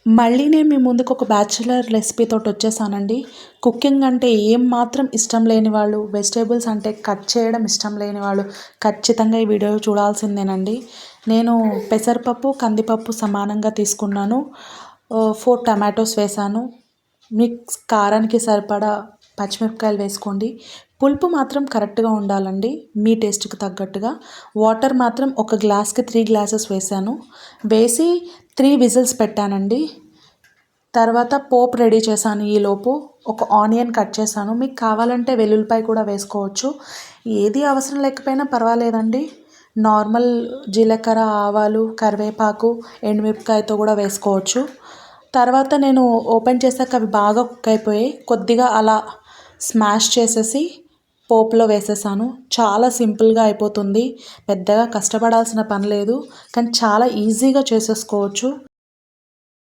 మళ్ళీ నేను మీ ముందుకు ఒక బ్యాచిలర్ రెసిపీ తోటి వచ్చేసానండి. కుకింగ్ అంటే ఏం మాత్రం ఇష్టం లేని వాళ్ళు, వెజిటేబుల్స్ అంటే కట్ చేయడం ఇష్టం లేని వాళ్ళు ఖచ్చితంగా ఈ వీడియో చూడాల్సిందేనండి. నేను పెసరపప్పు, కందిపప్పు సమానంగా తీసుకున్నాను. 4 టమాటోస్ వేసాను. మిక్స్ కారానికి సరిపడా పచ్చిమిరపకాయలు వేసుకోండి. పులుపు మాత్రం కరెక్ట్గా ఉండాలండి, మీ టేస్ట్కి తగ్గట్టుగా. వాటర్ మాత్రం ఒక గ్లాస్కి 3 గ్లాసెస్ వేసాను. వేసి 3 విజిల్స్ పెట్టానండి. తర్వాత పోపు రెడీ చేశాను. ఈలోపు ఒక ఆనియన్ కట్ చేశాను. మీకు కావాలంటే వెల్లుల్లిపాయ కూడా వేసుకోవచ్చు. ఏది అవసరం లేకపోయినా పర్వాలేదండి. నార్మల్ జీలకర్ర, ఆవాలు, కరివేపాకు, ఎండుమిరపకాయతో కూడా వేసుకోవచ్చు. తర్వాత నేను ఓపెన్ చేశాక అవి బాగా కుక్ అయిపోయాయి. కొద్దిగా అలా స్మాష్ చేసేసి పోపులో వేసేసాను. చాలా సింపుల్గా అయిపోతుంది. పెద్దగా కష్టపడాల్సిన పని లేదు, కానీ చాలా ఈజీగా చేసేసుకోవచ్చు.